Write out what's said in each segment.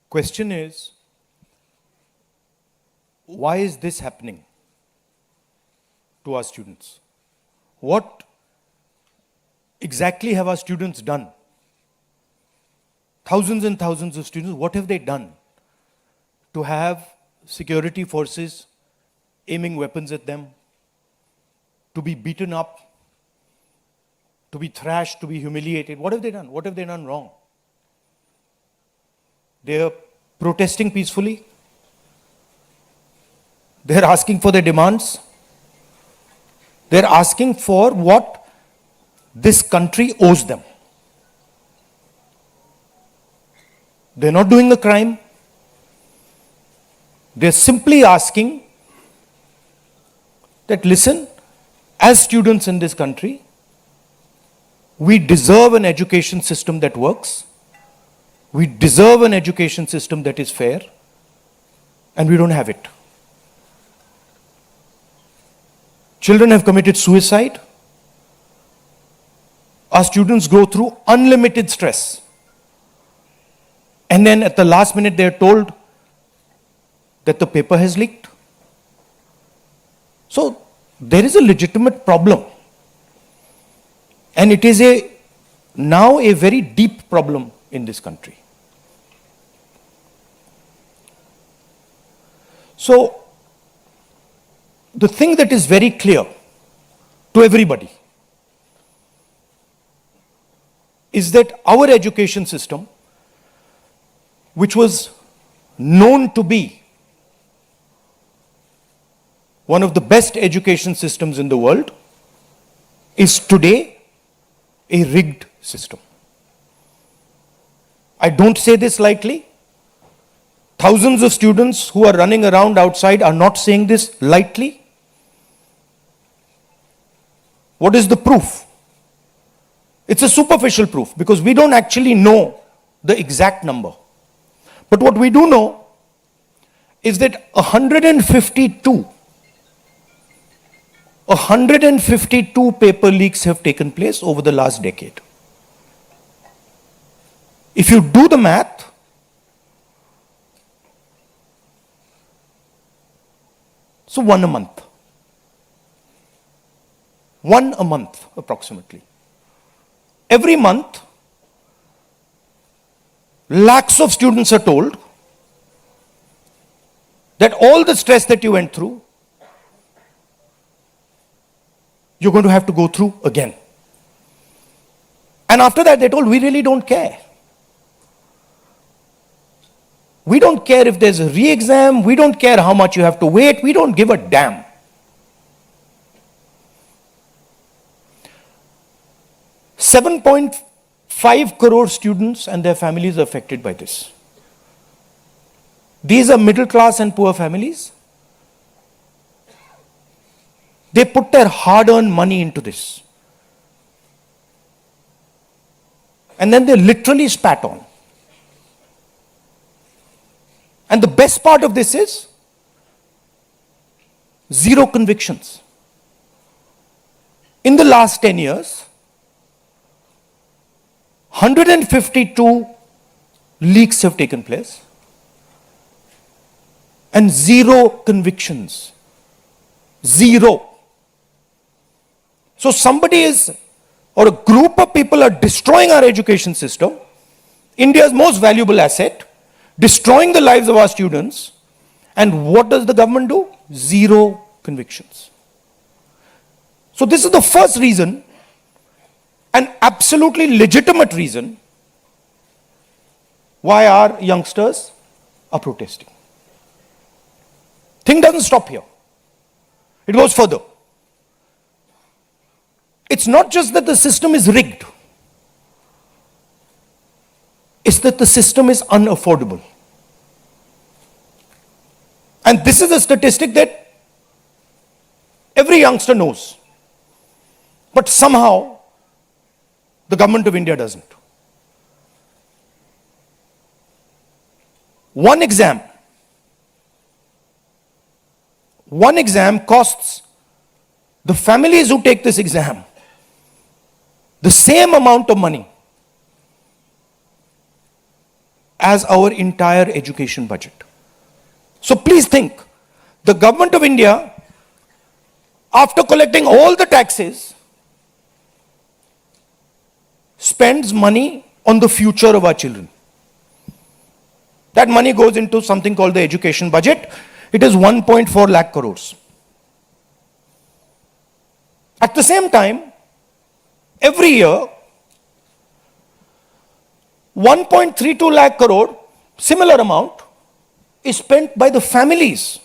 Question is, why is this happening to our students? What exactly have our students done? Thousands and thousands of students, what have they done to have security forces aiming weapons at them, to be beaten up, to be thrashed, to be humiliated? What have they done? What have they done wrong? They are protesting peacefully. They're asking for their demands. They're asking for what this country owes them. They're not doing a crime. They're simply asking that, listen, as students in this country, we deserve an education system that works. We deserve an education system that is fair, and we don't have it. Children have committed suicide. Our students go through unlimited stress. And then at the last minute, they are told that the paper has leaked. So there is a legitimate problem. And it is now a very deep problem in this country. So the thing that is very clear to everybody is that our education system, which was known to be one of the best education systems in the world, is today a rigged system. I don't say this lightly. Thousands of students who are running around outside are not saying this lightly. What is the proof? It's a superficial proof because we don't actually know the exact number. But what we do know is that 152 paper leaks have taken place over the last decade. If you do the math, so one a month. One a month, approximately. Every month, lakhs of students are told that all the stress that you went through, you're going to have to go through again. And after that, they're told, we really don't care. We don't care if there's a re-exam. We don't care how much you have to wait. We don't give a damn. $7.5 crore students and their families are affected by this. These are middle class and poor families. They put their hard-earned money into this. And then they're literally spat on. And the best part of this is zero convictions. In the last 10 years, 152 leaks have taken place and zero convictions. Zero. So somebody is, or a group of people are destroying our education system, India's most valuable asset, destroying the lives of our students, and what does the government do? Zero convictions. So this is the first reason, an absolutely legitimate reason, why our youngsters are protesting. Thing doesn't stop here. It goes further. It's not just that the system is rigged. It's that the system is unaffordable. And this is a statistic that every youngster knows. But somehow, the government of India doesn't. One exam costs the families who take this exam the same amount of money as our entire education budget. So please think, the government of India, after collecting all the taxes, spends money on the future of our children. That money goes into something called the education budget. It is 1.4 lakh crores. At the same time, every year, 1.32 lakh crore, similar amount, is spent by the families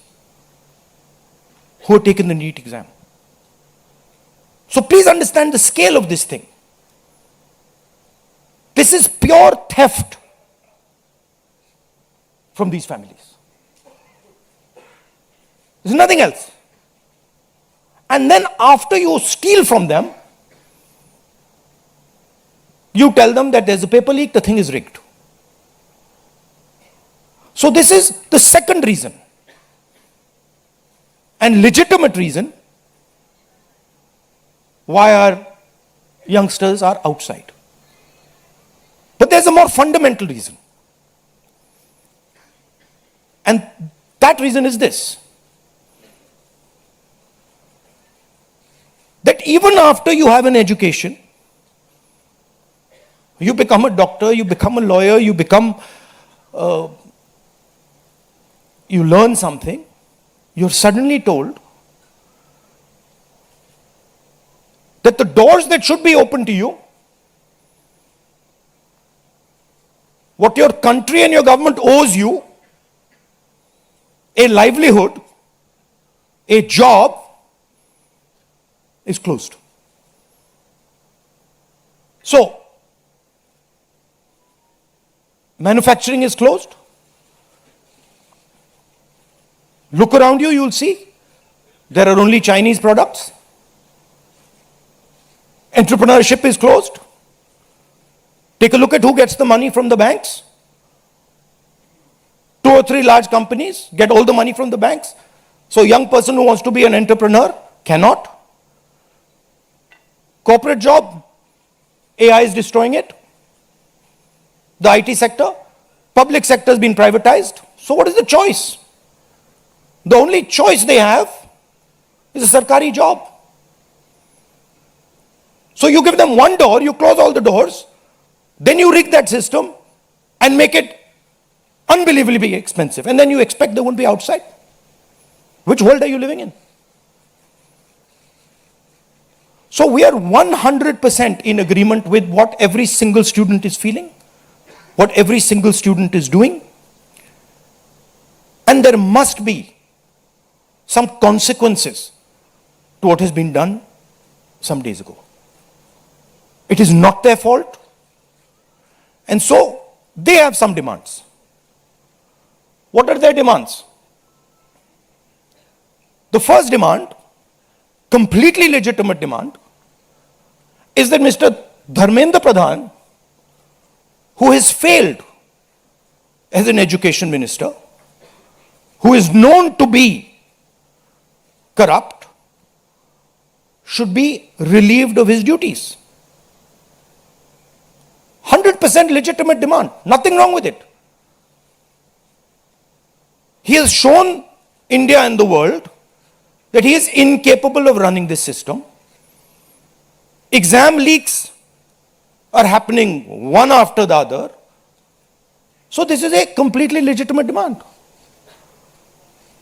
who have taken the NEET exam. So please understand the scale of this thing. This is pure theft from these families. There's nothing else. And then after you steal from them, you tell them that there's a paper leak, the thing is rigged. So this is the second reason, and legitimate reason, why our youngsters are outside. But there's a more fundamental reason. And that reason is this: that even after you have an education, you become a doctor, you become a lawyer, you become, you learn something, you're suddenly told that the doors that should be open to you, what your country and your government owes you, a livelihood, a job, is closed. So, manufacturing is closed. Look around you, you'll see there are only Chinese products. Entrepreneurship is closed. Take a look at who gets the money from the banks. 2 or 3 large companies get all the money from the banks. So a young person who wants to be an entrepreneur cannot. Corporate job, AI is destroying it. The IT sector, public sector has been privatized. So what is the choice? The only choice they have is a sarkari job. So you give them one door, you close all the doors, then you rig that system and make it unbelievably expensive. And then you expect they won't be outside. Which world are you living in? So we are 100% in agreement with what every single student is feeling, what every single student is doing. And there must be some consequences to what has been done some days ago. It is not their fault. And so they have some demands. What are their demands? The first demand, completely legitimate demand, is that Mr. Dharmendra Pradhan, who has failed as an education minister, who is known to be corrupt, should be relieved of his duties. 100% legitimate demand, nothing wrong with it. He has shown India and the world that he is incapable of running this system. Exam leaks are happening one after the other. So this is a completely legitimate demand.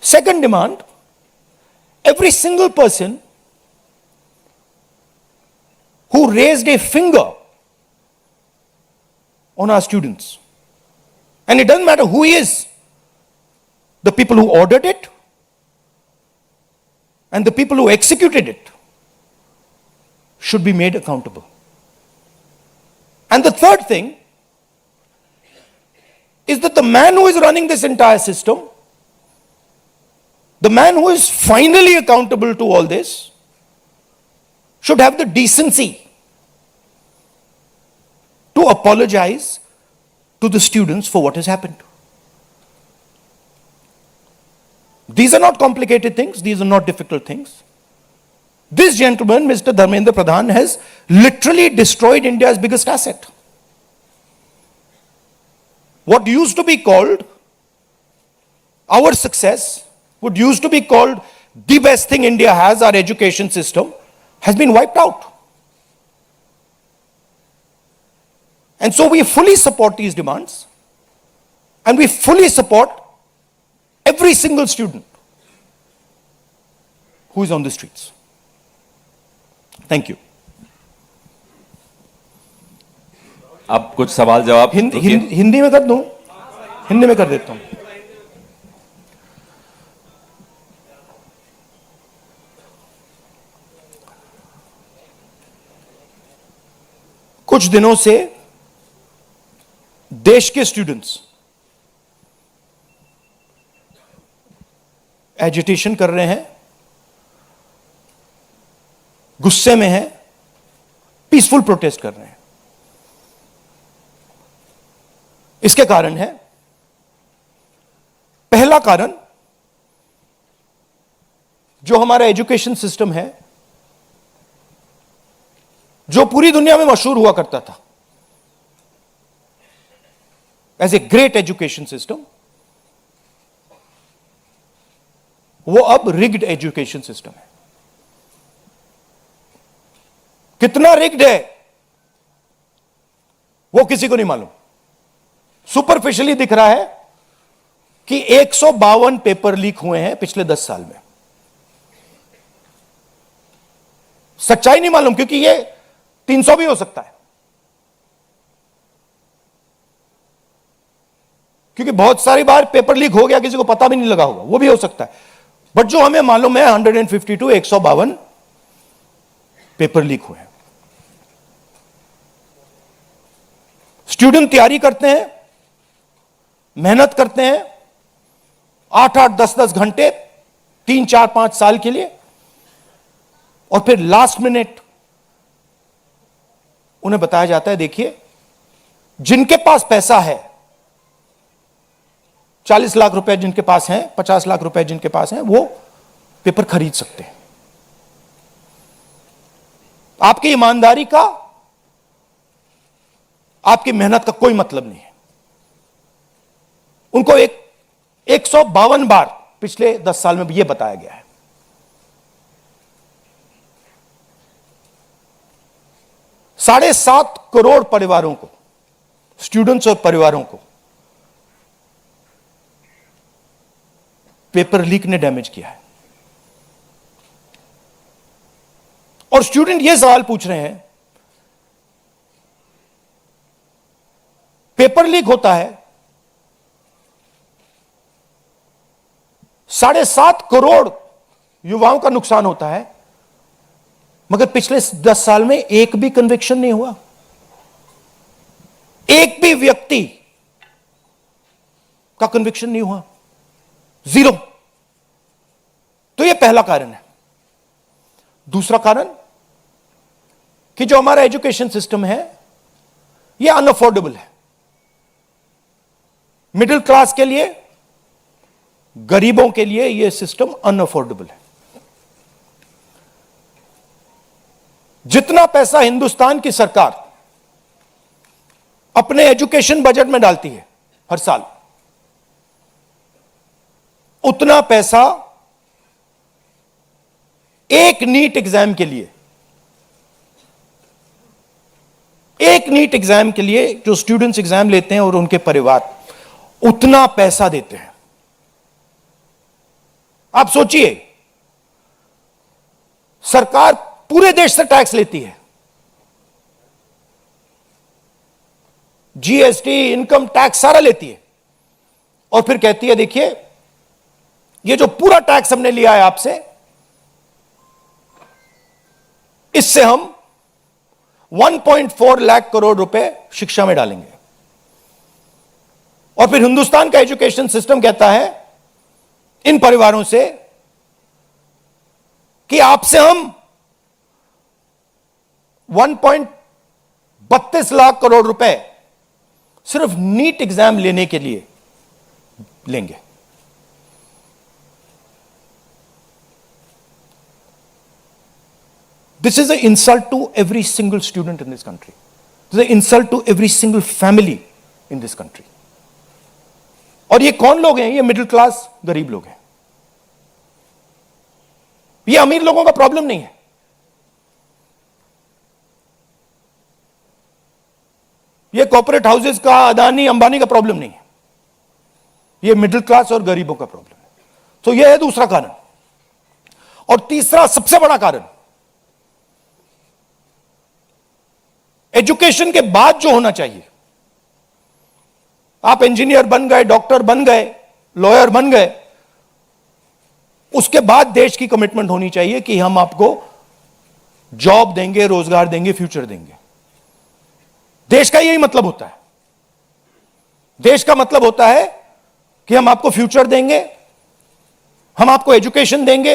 Second demand, every single person who raised a finger on our students, and it doesn't matter who he is, the people who ordered it and the people who executed it, should be made accountable. And the third thing is that the man who is running this entire system, the man who is finally accountable to all this, should have the decency to apologize to the students for what has happened. These are not complicated things, these are not difficult things. This gentleman, Mr. Dharmendra Pradhan, has literally destroyed India's biggest asset. what used to be called our success, what used to be called the best thing India has, our education system, has been wiped out. And so we fully support these demands, and we fully support every single student who is on the streets. Thank you. अब कुछ सवाल जवाब हिंदी में कर दूं? हिंदी में कर देता हूं. कुछ दिनों से देश के स्टूडेंट्स एजिटेशन कर रहे हैं, गुस्से में हैं, पीसफुल प्रोटेस्ट कर रहे हैं. इसके कारण है, पहला कारण, जो हमारा एजुकेशन सिस्टम है, जो पूरी दुनिया में मशहूर हुआ करता था as a great education system, वो अब रिग्ड एजुकेशन सिस्टम है. कितना रिग्ड है वो किसी को नहीं मालूम. सुपरफिशियली दिख रहा है कि 152 पेपर लीक हुए हैं पिछले 10 साल में. सच्चाई नहीं मालूम, क्योंकि ये 300 भी हो सकता है, क्योंकि बहुत सारी बार पेपर लीक हो गया, किसी को पता भी नहीं लगा होगा, वो भी हो सकता है. बट जो हमें मालूम है 152 152 पेपर लीक हुए हैं. स्टूडेंट तैयारी करते हैं, मेहनत करते हैं 8-8 10-10 घंटे 3-4-5 साल के लिए, और फिर लास्ट मिनट उन्हें बताया जाता है, देखिए जिनके पास पैसा है, 40 लाख रुपए जिनके पास हैं, 50 लाख रुपए जिनके पास हैं, वो पेपर खरीद सकते हैं. आपकी ईमानदारी का, आपकी मेहनत का कोई मतलब नहीं है. उनको 152 बार पिछले 10 साल में भी यह बताया गया है. $7.5 करोड़ परिवारों को, स्टूडेंट्स और परिवारों को पेपर लीक ने डैमेज किया है. और स्टूडेंट यह सवाल पूछ रहे हैं, पेपर लीक होता है, 7.5 करोड़ युवाओं का नुकसान होता है, मगर पिछले 10 साल में एक भी कन्विक्शन नहीं हुआ, एक भी व्यक्ति का कन्विक्शन नहीं हुआ, 0. तो यह पहला कारण है. दूसरा कारण कि जो हमारा एजुकेशन सिस्टम है यह अनअफोर्डेबल है. मिडिल क्लास के लिए, गरीबों के लिए यह सिस्टम अनअफोर्डेबल है. जितना पैसा हिंदुस्तान की सरकार अपने एजुकेशन बजट में डालती है हर साल, उतना पैसा एक नीट एग्जाम के लिए, एक नीट एग्जाम के लिए जो स्टूडेंट्स एग्जाम लेते हैं और उनके परिवार, उतना पैसा देते हैं. आप सोचिए, सरकार पूरे देश से टैक्स लेती है, जीएसटी, इनकम टैक्स सारा लेती है, और फिर कहती है देखिए ये जो पूरा टैक्स हमने लिया है आपसे, इससे हम 1.4 लाख करोड़ रुपए शिक्षा में डालेंगे. और फिर हिंदुस्तान का एजुकेशन सिस्टम कहता है इन परिवारों से कि आपसे हम 1.32 लाख करोड़ रुपए सिर्फ नीट एग्जाम लेने के लिए लेंगे. This is an insult to every single student in this country. This is an insult to every single family in this country. और ये कौन लोग हैं? ये मिडिल क्लास गरीब लोग हैं। ये अमीर लोगों का प्रॉब्लम नहीं है। ये कॉर्पोरेट हाउसेस का, अदानी अंबानी का प्रॉब्लम नहीं है। ये मिडिल क्लास और गरीबों का प्रॉब्लम है। तो यह है दूसरा कारण। और तीसरा सबसे बड़ा कारण, एजुकेशन के बाद जो होना चाहिए, आप इंजीनियर बन गए, डॉक्टर बन गए, लॉयर बन गए, उसके बाद देश की कमिटमेंट होनी चाहिए कि हम आपको जॉब देंगे, रोजगार देंगे, फ्यूचर देंगे। देश का यही मतलब होता है। देश का मतलब होता है कि हम आपको फ्यूचर देंगे, हम आपको एजुकेशन देंगे,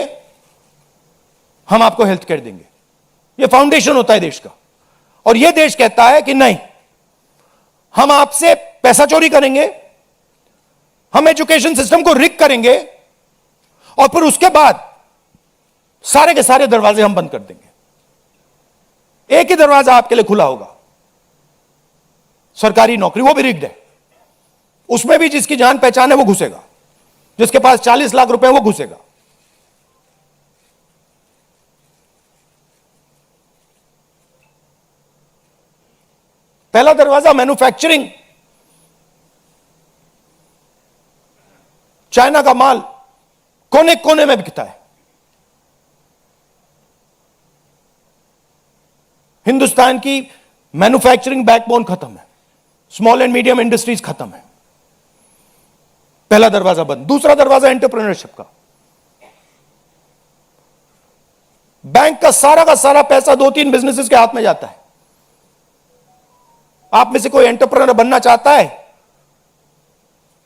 हम आपको हेल्थ केयर देंगे। यह फाउंडेशन होता है देश का। और यह देश कहता है कि नहीं, हम आपसे पैसा चोरी करेंगे, हम एजुकेशन सिस्टम को रिग करेंगे और फिर उसके बाद सारे के सारे दरवाजे हम बंद कर देंगे। एक ही दरवाजा आपके लिए खुला होगा, सरकारी नौकरी, वो भी रिग्ड है। उसमें भी जिसकी जान पहचान है वो घुसेगा, जिसके पास 40 लाख रुपए वो घुसेगा। पहला दरवाजा मैन्युफैक्चरिंग, चाइना का माल कोने कोने में बिकता है, हिंदुस्तान की मैन्युफैक्चरिंग बैकबोन खत्म है, स्मॉल एंड मीडियम इंडस्ट्रीज खत्म है। पहला दरवाजा बंद। दूसरा दरवाजा एंटरप्रेन्योरशिप का। बैंक का सारा पैसा 2-3 बिजनेसेस के हाथ में जाता है। आप में से कोई एंटरप्रेन्योर बनना चाहता है,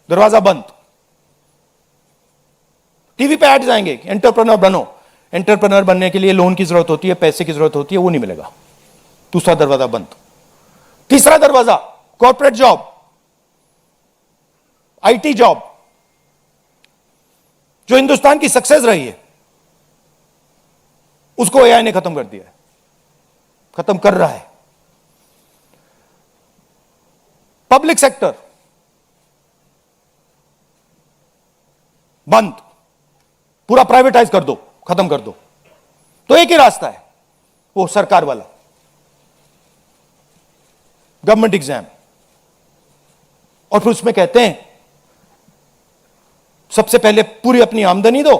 दरवाजा बंद। टीवी पे एड्स आएंगे, एंटरप्रेन्योर बनो। एंटरप्रेन्योर बनने के लिए लोन की जरूरत होती है, पैसे की जरूरत होती है, वो नहीं मिलेगा। दूसरा दरवाजा बंद। तीसरा दरवाजा कॉर्पोरेट जॉब, आईटी जॉब, जो हिंदुस्तान की सक्सेस रही है, उसको एआई ने खत्म कर दिया है, खत्म कर रहा है। पब्लिक सेक्टर बंद, पूरा प्राइवेटाइज कर दो, खत्म कर दो। तो एक ही रास्ता है, वो सरकार वाला, गवर्नमेंट एग्जाम। और फिर उसमें कहते हैं सबसे पहले पूरी अपनी आमदनी दो,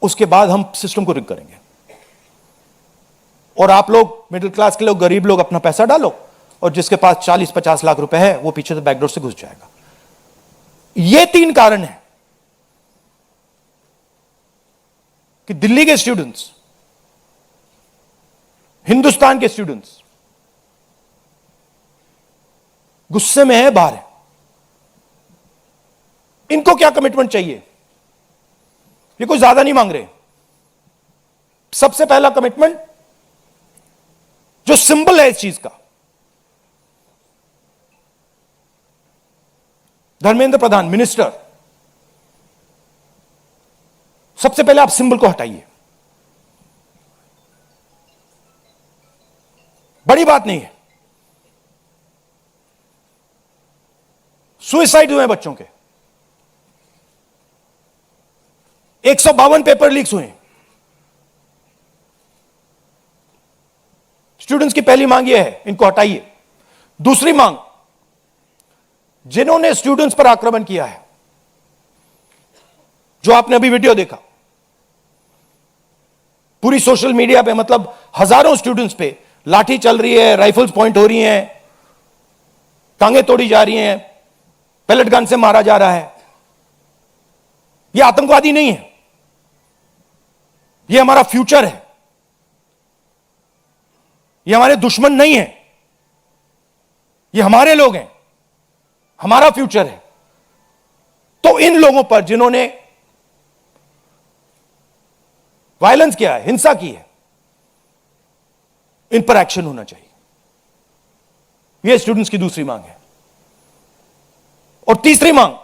उसके बाद हम सिस्टम को रिग करेंगे। और आप लोग मिडिल क्लास के लोग, गरीब लोग अपना पैसा डालो, और जिसके पास 40-50 लाख रुपए है वो पीछे से बैकडोर से घुस जाएगा। ये 3 कारण हैं कि दिल्ली के स्टूडेंट्स, हिंदुस्तान के स्टूडेंट्स गुस्से में है, बाहर है। इनको क्या कमिटमेंट चाहिए? ये कोई ज्यादा नहीं मांग रहे। सबसे पहला कमिटमेंट जो सिंबल है इस चीज का, धर्मेंद्र प्रधान मिनिस्टर, सबसे पहले आप सिंबल को हटाइए। बड़ी बात नहीं है। सुइसाइड हुए बच्चों के, 152 पेपर लीक्स हुए। स्टूडेंट्स की पहली मांग यह है, इनको हटाइए। दूसरी मांग, जिन्होंने स्टूडेंट्स पर आक्रमण किया है, जो आपने अभी वीडियो देखा, पूरी सोशल मीडिया पे, मतलब हजारों स्टूडेंट्स पे लाठी चल रही है, राइफल्स पॉइंट हो रही हैं, टांगे तोड़ी जा रही हैं, पेलेट गन से मारा जा रहा है। यह आतंकवादी नहीं है, यह हमारा फ्यूचर है, ये हमारे दुश्मन नहीं है, ये हमारे लोग हैं, हमारा फ्यूचर है। तो इन लोगों पर जिन्होंने वायलेंस किया है, हिंसा की है, इन पर एक्शन होना चाहिए। यह स्टूडेंट्स की दूसरी मांग है। और तीसरी मांग,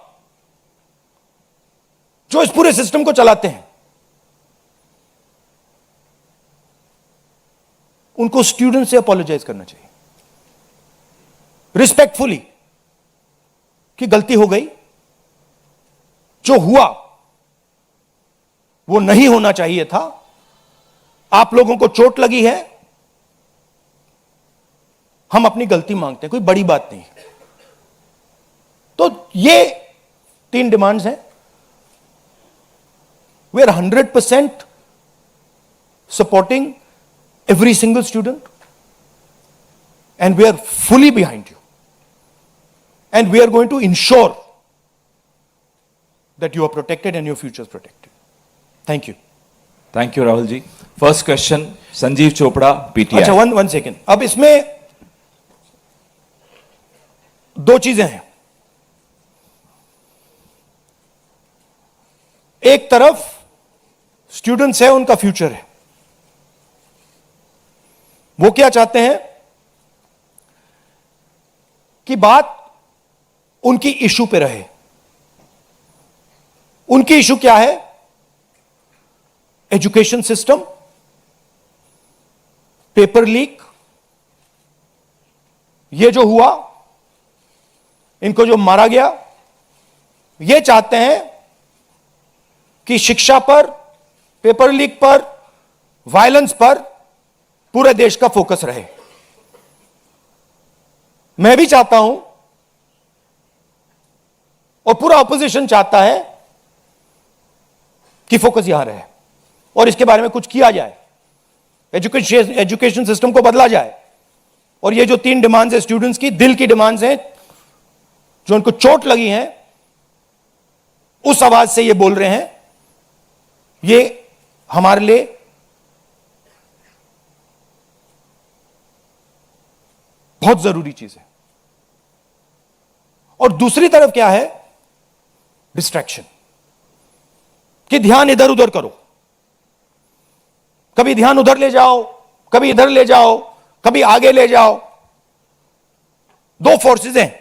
जो इस पूरे सिस्टम को चलाते हैं, उनको स्टूडेंट से अपोलोजाइज करना चाहिए, रिस्पेक्टफुली। कि गलती हो गई, जो हुआ वो नहीं होना चाहिए था, आप लोगों को चोट लगी है, हम अपनी गलती मांगते हैं, कोई बड़ी बात नहीं। तो ये 3 डिमांड्स हैं। We are 100% supporting every single student, and we are fully behind you, and we are going to ensure that you are protected and your future is protected. Thank you. Thank you Rahul ji. First question Sanjeev Chopra अच्छा, PTI. One second. अब इसमें 2 चीजें हैं। एक तरफ students है, उनका future है, वो क्या चाहते हैं कि बात उनकी इशू पे रहे। उनकी इशू क्या है? एजुकेशन सिस्टम, पेपर लीक, ये जो हुआ, इनको जो मारा गया, ये चाहते हैं कि शिक्षा पर, पेपर लीक पर, वायलेंस पर पूरे देश का फोकस रहे। मैं भी चाहता हूं और पूरा ऑपोजिशन चाहता है कि फोकस यहां रहे और इसके बारे में कुछ किया जाए, एजुकेशन सिस्टम को बदला जाए। और ये जो 3 डिमांड्स है स्टूडेंट्स की, दिल की डिमांड्स हैं, जो उनको चोट लगी हैं, उस आवाज से ये बोल रहे हैं, ये हमारे लिए बहुत जरूरी चीज है। और दूसरी तरफ क्या है? डिस्ट्रैक्शन, कि ध्यान इधर उधर करो, कभी ध्यान उधर ले जाओ, कभी इधर ले जाओ, कभी आगे ले जाओ। 2 फोर्सेस हैं,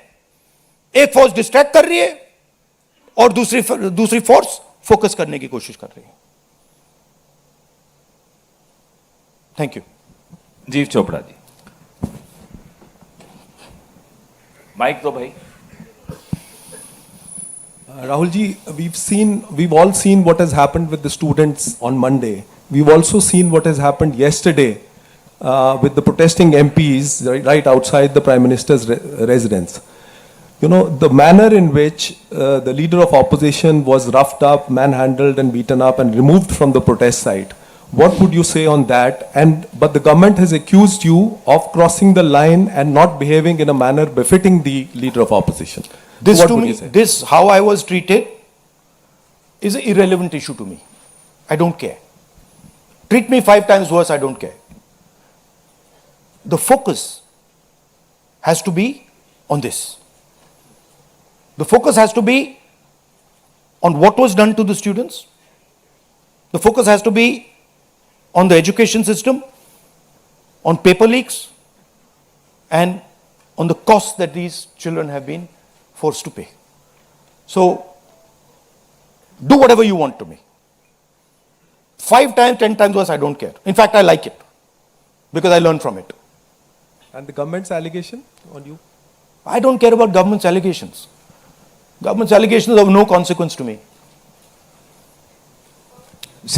एक फोर्स डिस्ट्रैक्ट कर रही है और दूसरी फोर्स फोकस करने की कोशिश कर रही है। Thank you. जीव चोपड़ा जी, माइक दो भाई। Rahul ji, we've all seen what has happened with the students on Monday. We've also seen what has happened yesterday with the protesting MPs right outside the Prime Minister's residence. You know, the manner in which the leader of opposition was roughed up, manhandled and beaten up and removed from the protest site. What would you say on that? But the government has accused you of crossing the line and not behaving in a manner befitting the leader of opposition. This What to would me, you say? this how I was treated is an irrelevant issue to me. I don't care. Treat me 5 times worse, I don't care. The focus has to be on this. The focus has to be on what was done to the students. The focus has to be on the education system, on paper leaks, and on the costs that these children have been forced to pay. So, do whatever you want to me. 5 times, 10 times worse, I don't care. In fact, I like it because I learn from it. And the government's allegation on you? I don't care about government's allegations. Government's allegations have no consequence to me.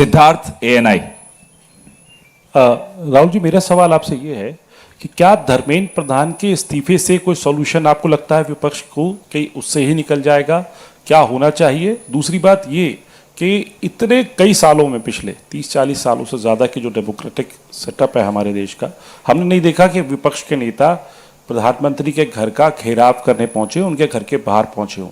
Siddharth ANI. Rahul ji, मेरा सवाल आपसे ये है कि क्या धर्मेंद्र प्रधान के इस्तीफे से कोई सॉल्यूशन आपको लगता है विपक्ष को कि उससे ही निकल जाएगा? क्या होना चाहिए? दूसरी बात ये कि इतने कई सालों में, पिछले 30-40 सालों से ज़्यादा की जो डेमोक्रेटिक सेटअप है हमारे देश का, हमने नहीं देखा कि विपक्ष के नेता प्रधानमंत्री के घर का घेराव करने पहुंचे, उनके घर के बाहर पहुंचे हों।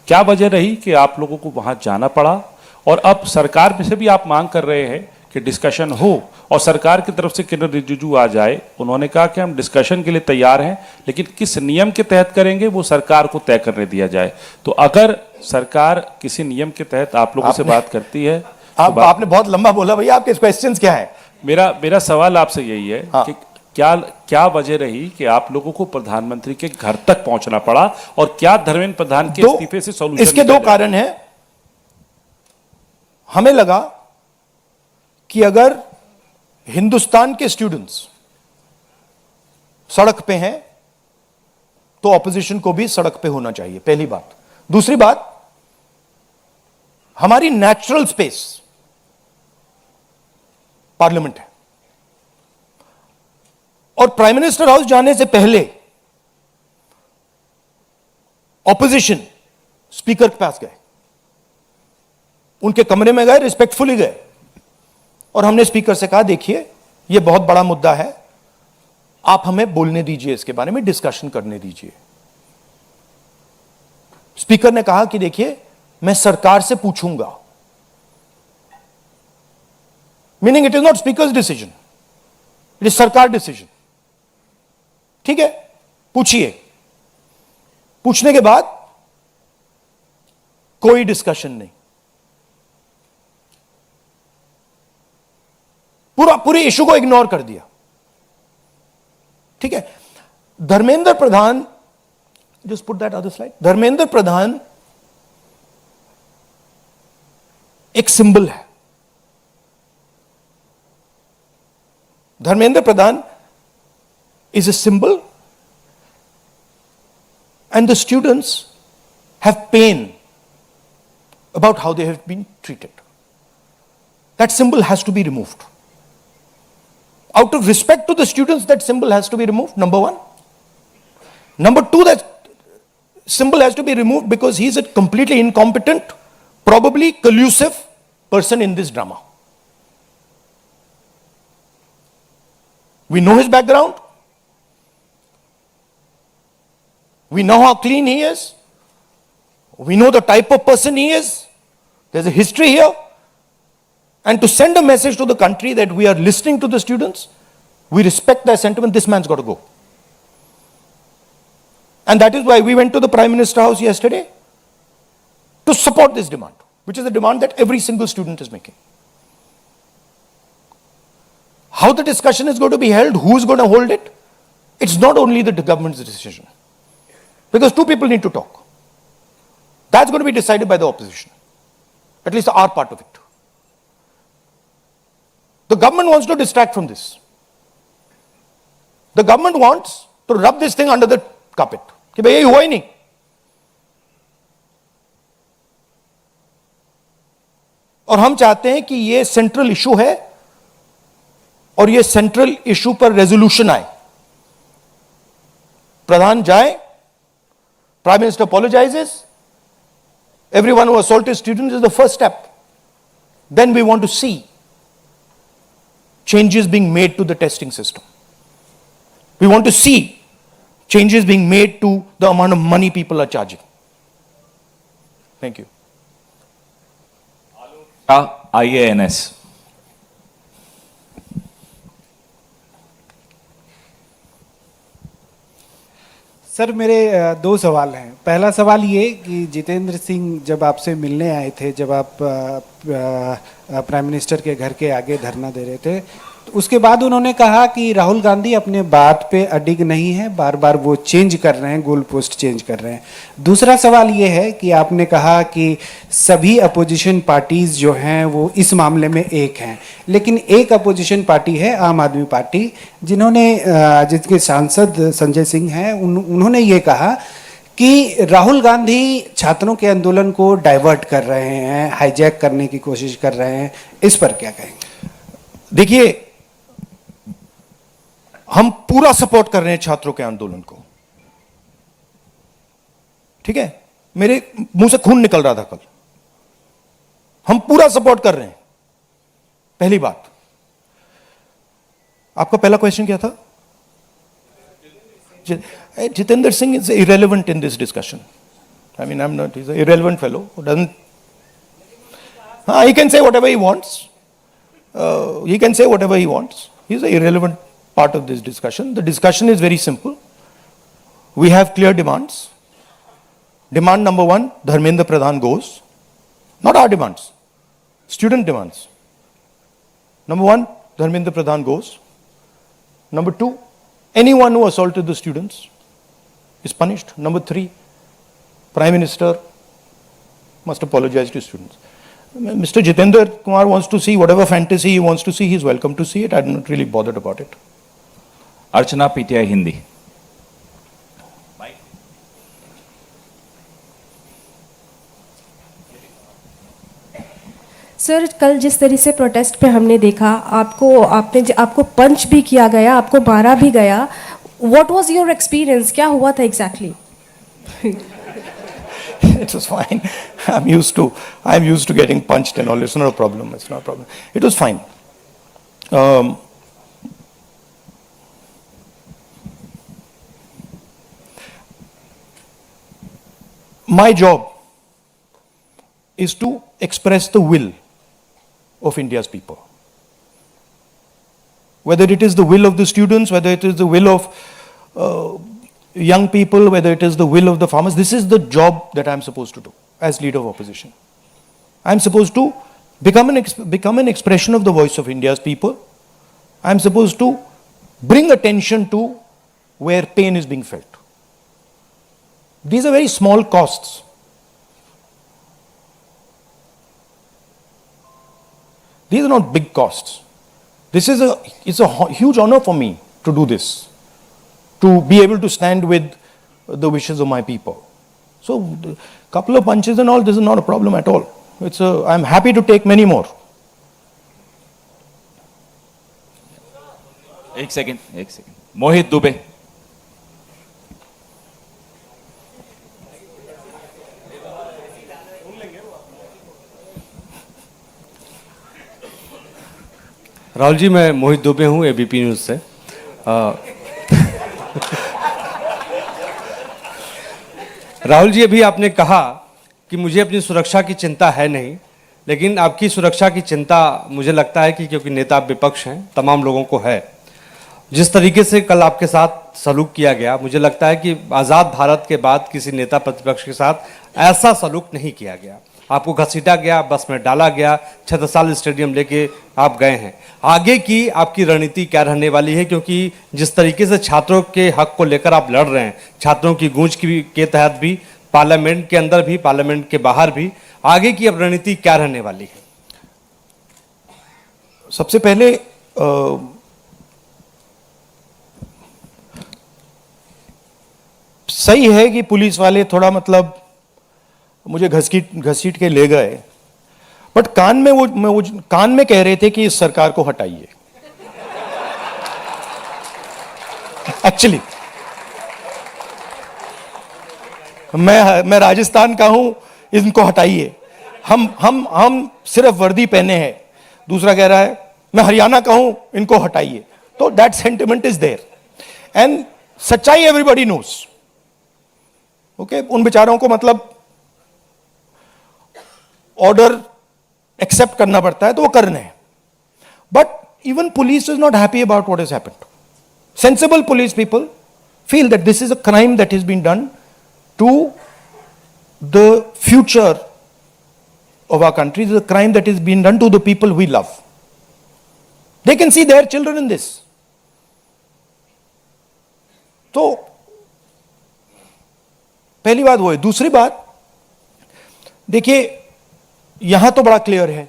क्या वजह रही कि आप लोगों को वहां जाना पड़ा? और अब सरकार में से भी आप मांग कर रहे हैं कि डिस्कशन हो और सरकार की तरफ से किरण रिजिजू आ जाए। उन्होंने कहा कि हम डिस्कशन के लिए तैयार हैं, लेकिन किस नियम के तहत करेंगे वो सरकार को तय करने दिया जाए। तो अगर सरकार किसी नियम के तहत आप लोगों से बात करती है आपने बहुत लंबा बोला भैया, आपके क्वेश्चंस क्या है? मेरा सवाल आपसे यही है हाँ। कि क्या वजह रही कि आप लोगों को प्रधानमंत्री के घर तक पहुंचना पड़ा और क्या धर्मेंद्र प्रधान के इस्तीफे से सॉल्यूशन? इसके 2 कारण हैं। हमें लगा कि अगर हिंदुस्तान के स्टूडेंट्स सड़क पे हैं तो ऑपोजिशन को भी सड़क पे होना चाहिए, पहली बात। दूसरी बात, हमारी नेचुरल स्पेस पार्लियामेंट है, और प्राइम मिनिस्टर हाउस जाने से पहले ऑपोजिशन स्पीकर के पास गए, उनके कमरे में गए, रिस्पेक्टफुली गए, और हमने स्पीकर से कहा देखिए यह बहुत बड़ा मुद्दा है, आप हमें बोलने दीजिए, इसके बारे में डिस्कशन करने दीजिए। स्पीकर ने कहा कि देखिए मैं सरकार से पूछूंगा, meaning it is not speakers decision, it is सरकार डिसीजन। ठीक है, पूछिए। पूछने के बाद कोई डिस्कशन नहीं, पूरे इशू को इग्नोर कर दिया। ठीक है, Dharmendra Pradhan, just put that other slide, Dharmendra Pradhan एक सिंबल है। धर्मेंद्र प्रधान is a symbol, and the students have pain about how they have been treated. That symbol has to be removed. Out of respect to the students, that symbol has to be removed, number one. Number two, that symbol has to be removed because he is a completely incompetent, probably collusive person in this drama. We know his background. We know how clean he is. We know the type of person he is. There's a history here. And to send a message to the country that we are listening to the students, we respect their sentiment, this man's got to go. And that is why we went to the Prime Minister House yesterday to support this demand, which is a demand that every single student is making. How the discussion is going to be held, who is going to hold it, it's not only the government's decision. Because two people need to talk. That's going to be decided by the opposition, at least our part of it. The government wants to distract from this. The government wants to rub this thing under the carpet. कि भाई ये हुआ ही नहीं. और हम चाहते हैं कि ये सेंट्रल इशू है और ये सेंट्रल इशू पर रेजोल्यूशन आए. प्रधान जाए, Prime Minister apologizes, everyone who assaulted students is the first step. Then we want to see changes being made to the testing system. We want to see changes being made to the amount of money people are charging. Thank you. IANS. Sir मेरे दो सवाल हैं. पहला सवाल ये कि जितेंद्र सिंह जब आपसे मिलने आए थे, जब आप प्राइम मिनिस्टर के घर के आगे धरना दे रहे थे, तो उसके बाद उन्होंने कहा कि राहुल गांधी अपने बात पे अडिग नहीं है, बार बार वो चेंज कर रहे हैं, गोल पोस्ट चेंज कर रहे हैं. दूसरा सवाल ये है कि आपने कहा कि सभी अपोजिशन पार्टीज जो हैं वो इस मामले में एक हैं, लेकिन एक अपोजिशन पार्टी है आम आदमी पार्टी, जिसके सांसद संजय सिंह हैं, उन्होंने ये कहा कि राहुल गांधी छात्रों के आंदोलन को डाइवर्ट कर रहे हैं, हाईजैक करने की कोशिश कर रहे हैं. इस पर क्या कहेंगे? देखिए, हम पूरा सपोर्ट कर रहे हैं छात्रों के आंदोलन को. ठीक है, मेरे मुंह से खून निकल रहा था कल. हम पूरा सपोर्ट कर रहे हैं. पहली बात. आपका पहला क्वेश्चन क्या था? Jitendra Singh is irrelevant in this discussion. I mean, he's an irrelevant fellow who doesn't. He can say whatever he wants. He can say whatever he wants. He's an irrelevant part of this discussion. The discussion is very simple. We have clear demands. Demand number one, Dharmendra Pradhan goes. Not our demands, student demands. Number one, Dharmendra Pradhan goes. Number two, anyone who assaulted the students is punished. Number three, Prime Minister must apologize to students. Mr. Jitendra Kumar wants to see whatever fantasy he wants to see, he's welcome to see it. I'm not really bothered about it. Archana, PTI Hindi. Sir कल जिस तरह से protest पे हमने देखा, आपको पंच भी किया गया, आपको मारा भी गया, व्हाट वाज योर एक्सपीरियंस, क्या हुआ था exactly? It was fine. I'm used to getting punched and all. It's not a problem. It's not a problem. It was fine. My job is to express the will of India's people. Whether it is the will of the students, whether it is the will of young people, whether it is the will of the farmers, this is the job that I'm supposed to do as leader of opposition. I'm supposed to become an expression of the voice of India's people. I'm supposed to bring attention to where pain is being felt. These are very small costs. These are not big costs. It's a huge honor for me to do this, to be able to stand with the wishes of my people. So, a couple of punches and all, this is not a problem at all. I'm happy to take many more. एक second मोहित दुबे. राहुल जी, मैं मोहित दुबे हूँ ABP news से. राहुल जी, अभी आपने कहा कि मुझे अपनी सुरक्षा की चिंता है नहीं, लेकिन आपकी सुरक्षा की चिंता मुझे लगता है कि क्योंकि नेता विपक्ष हैं, तमाम लोगों को है. जिस तरीके से कल आपके साथ सलूक किया गया, मुझे लगता है कि आज़ाद भारत के बाद किसी नेता प्रतिपक्ष के साथ ऐसा सलूक नहीं किया गया. आपको घसीटा गया, बस में डाला गया, छत्रसाल स्टेडियम लेके आप गए हैं. आगे की आपकी रणनीति क्या रहने वाली है? क्योंकि जिस तरीके से छात्रों के हक को लेकर आप लड़ रहे हैं, छात्रों की गूंज के तहत भी, पार्लियामेंट के अंदर भी, पार्लियामेंट के बाहर भी, आगे की अब रणनीति क्या रहने वाली है? सबसे पहले सही है कि पुलिस वाले थोड़ा मतलब मुझे घसीट के ले गए, बट कान में कह रहे थे कि इस सरकार को हटाइए. एक्चुअली मैं राजस्थान का हूं, इनको हटाइए. हम सिर्फ वर्दी पहने हैं. दूसरा कह रहा है मैं हरियाणा का हूं, इनको हटाइए. तो that sentiment is there and सच्चाई एवरीबॉडी नोस. ओके, उन बेचारों को मतलब ऑर्डर एक्सेप्ट करना पड़ता है, तो वो कर रहे हैं. But even police is not happy about what has happened. Sensible police people feel that this is a crime that is been done to the future of our country. This is a crime that is being done to the people we love. They can see their children in this. तो पहली बात वो है. दूसरी बात देखिए, यहां तो बड़ा क्लियर है.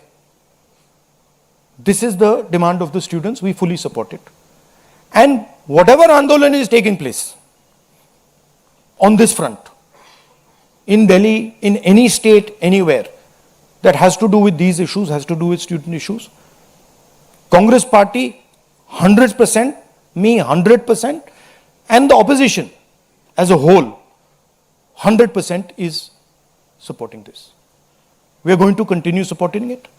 This is the demand of the students. We fully support it. And whatever Andolan is taking place on this front, in Delhi, in any state, anywhere, that has to do with these issues, has to do with student issues, Congress party 100%, me 100%, and the opposition as a whole 100% is supporting this. We are going to continue supporting it.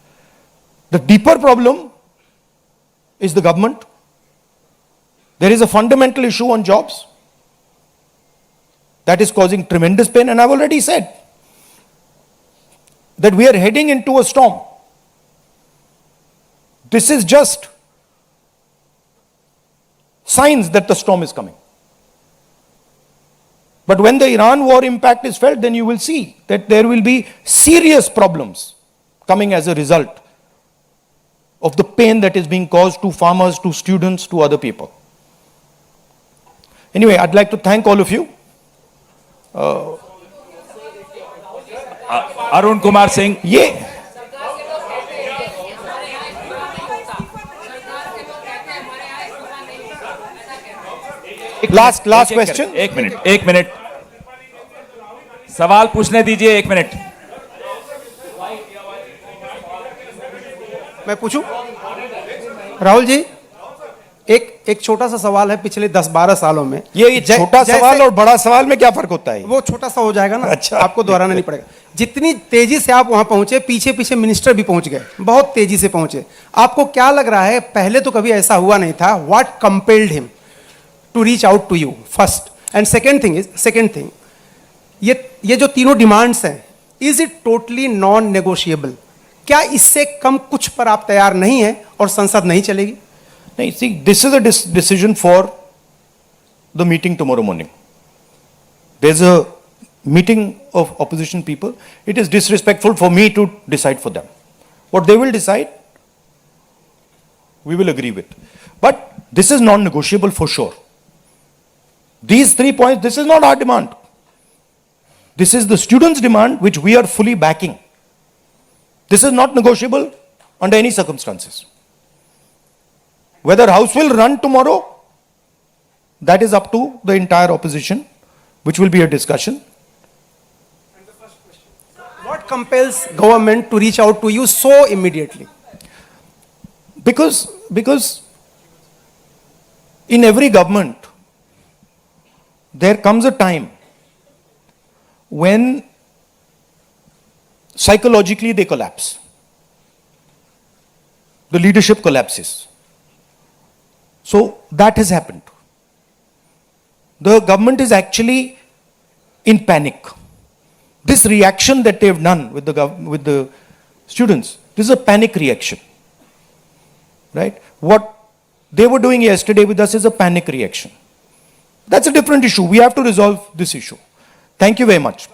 The deeper problem is the government. There is a fundamental issue on jobs that is causing tremendous pain, and I've already said that we are heading into a storm. This is just signs that the storm is coming. But when the Iran war impact is felt, then you will see that there will be serious problems coming as a result of the pain that is being caused to farmers, to students, to other people. Anyway, I'd like to thank all of you. Arun Kumar Singh. ये last question. एक minute सवाल पूछने दीजिए. एक minute. मैं पूछूं? राहुल जी, एक छोटा सा सवाल है। पिछले 10-12 सालों में ये छोटा सवाल और बड़ा सवाल में क्या फर्क होता है? वो छोटा सा हो जाएगा ना, अच्छा। आपको दोहराना नहीं पड़ेगा। जितनी तेजी से आप वहां पहुंचे, पीछे पीछे मिनिस्टर भी पहुंच गए, बहुत तेजी से पहुंचे। आपको क्या लग रहा है, पहले तो कभी ऐसा हुआ नहीं था, what compelled him to reach out to you first? And second thing, ये जो तीनों डिमांड्स हैं, is it totally non negotiable? क्या इससे कम कुछ पर आप तैयार नहीं हैं और संसद नहीं चलेगी? No, see, this is a decision for the meeting tomorrow morning. There's a meeting of opposition people. It is disrespectful for me to decide for them. What they will decide, we will agree with. But this is non-negotiable for sure. These 3 points, this is not our demand. This is the students' demand, which we are fully backing. This is not negotiable under any circumstances. Whether House will run tomorrow, that is up to the entire opposition, which will be a discussion. What compels government to reach out to you so immediately? Because in every government, there comes a time when psychologically they collapse. The leadership collapses. So that has happened. The government is actually in panic. This reaction that they've done with the students, this is a panic reaction, right? What they were doing yesterday with us is a panic reaction. That's a different issue. We have to resolve this issue. Thank you very much.